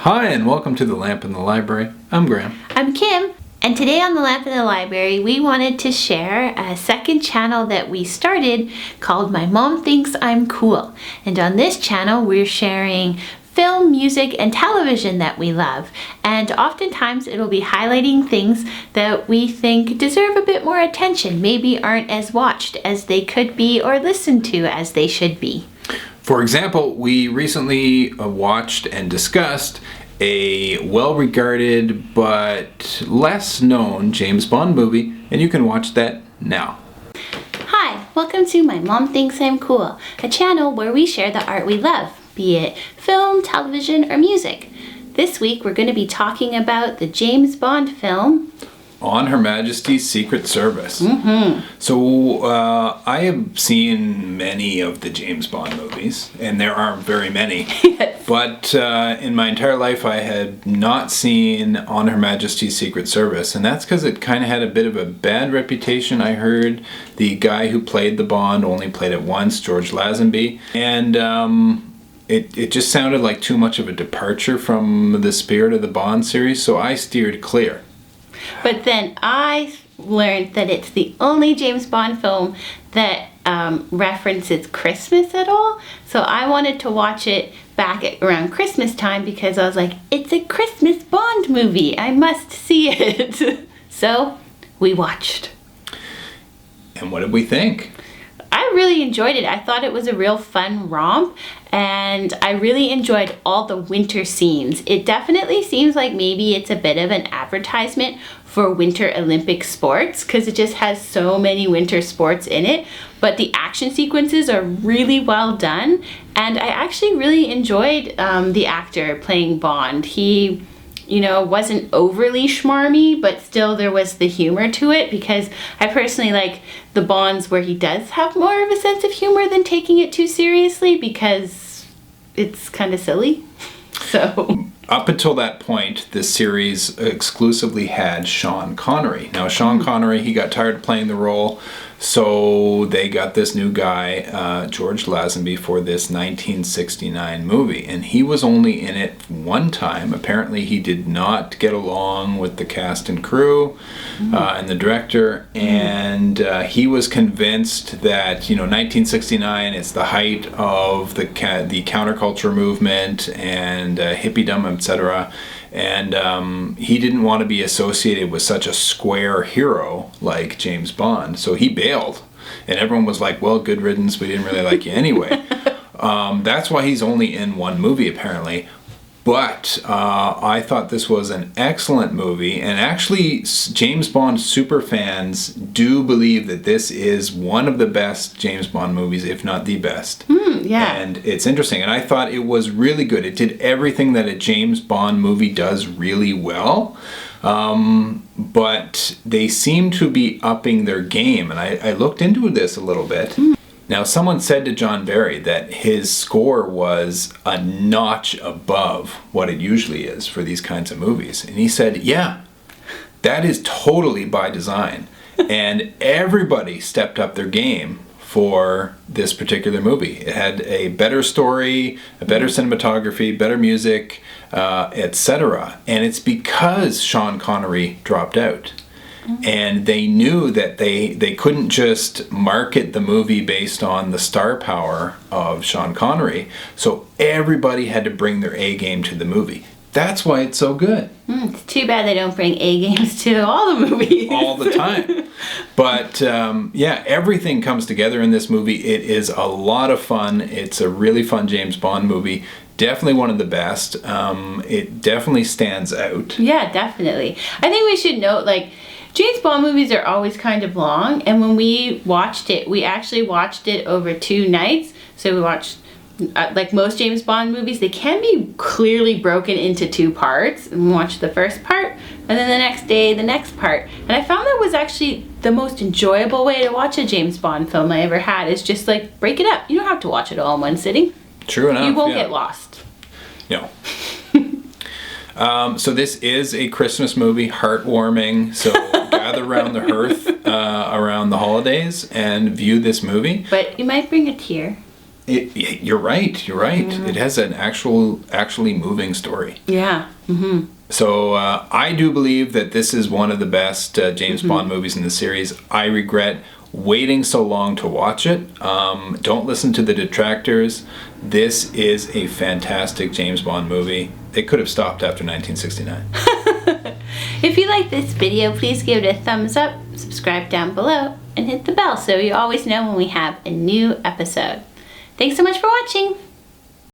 Hi, and welcome to The Lamp in the Library. I'm Graham. I'm Kim, and today on The Lamp in the Library, we wanted to share a second channel that we started called My Mom Thinks I'm Cool. And on this channel, we're sharing film, music, and television that we love. And oftentimes it'll be highlighting things that we think deserve a bit more attention, maybe aren't as watched as they could be or listened to as they should be. For example, we recently watched and discussed a well-regarded but less known James Bond movie, and you can watch that now. Hi, welcome to My Mom Thinks I'm Cool, a channel where we share the art we love, be it film, television, or music. This week we're going to be talking about the James Bond film, On Her Majesty's Secret Service. So I have seen many of the James Bond movies, and there aren't very many. Yes. But in my entire life I had not seen On Her Majesty's Secret Service, and that's because it kind of had a bit of a bad reputation. I heard the guy who played the Bond only played it once, George Lazenby, and it just sounded like too much of a departure from the spirit of the Bond series, so I steered clear. But then I learned that it's the only James Bond film that references Christmas at all. So I wanted to watch it back at around Christmas time because I was like, it's a Christmas Bond movie. I must see it. So we watched. And what did we think? I really enjoyed it. I thought it was a real fun romp, and I really enjoyed all the winter scenes. It definitely seems like maybe it's a bit of an advertisement for Winter Olympic sports because it just has so many winter sports in it, but the action sequences are really well done, and I actually really enjoyed the actor playing Bond. He wasn't overly schmarmy, but still there was the humor to it because I personally like the Bonds where he does have more of a sense of humor than taking it too seriously because it's kind of silly. So up until that point, this series exclusively had Sean Connery. Now, Sean Connery, he got tired of playing the role, so they got this new guy, George Lazenby, for this 1969 movie. And he was only in it one time. Apparently, he did not get along with the cast and crew and the director. And he was convinced that, 1969 is the height of the counterculture movement and hippiedom, etc. And he didn't want to be associated with such a square hero like James Bond, so he bailed. And everyone was like, well, good riddance, we didn't really like you anyway. That's why he's only in one movie, apparently. But I thought this was an excellent movie, and actually James Bond superfans do believe that this is one of the best James Bond movies, if not the best. Yeah. And it's interesting, and I thought it was really good. It did everything that a James Bond movie does really well, but they seem to be upping their game, and I looked into this a little bit. Now, someone said to John Barry that his score was a notch above what it usually is for these kinds of movies. And he said, yeah, that is totally by design. And everybody stepped up their game for this particular movie. It had a better story, a better cinematography, better music, etc. And it's because Sean Connery dropped out. And they knew that they couldn't just market the movie based on the star power of Sean Connery, so everybody had to bring their A game to the movie. That's why it's so good. It's too bad they don't bring A games to all the movies. All the time. But everything comes together in this movie. It is a lot of fun. It's a really fun James Bond movie. Definitely one of the best. It definitely stands out. Yeah, definitely. I think we should note, James Bond movies are always kind of long, and when we watched it, we actually watched it over 2 nights. So we watched, like most James Bond movies, they can be clearly broken into 2 parts. And we watched the first part, and then the next day, the next part. And I found that was actually the most enjoyable way to watch a James Bond film I ever had, is just break it up. You don't have to watch it all in one sitting. True enough. You won't get lost. No. So this is a Christmas movie, heartwarming, so gather around the hearth around the holidays and view this movie. But you might bring a tear. You're right. You're right. It has an actually moving story. Yeah. Mm-hmm. So I do believe that this is one of the best James Bond movies in the series. I regret waiting so long to watch it. Don't listen to the detractors. This is a fantastic James Bond movie. It could have stopped after 1969. If you like this video, please give it a thumbs up, subscribe down below, and hit the bell so you always know when we have a new episode. Thanks so much for watching.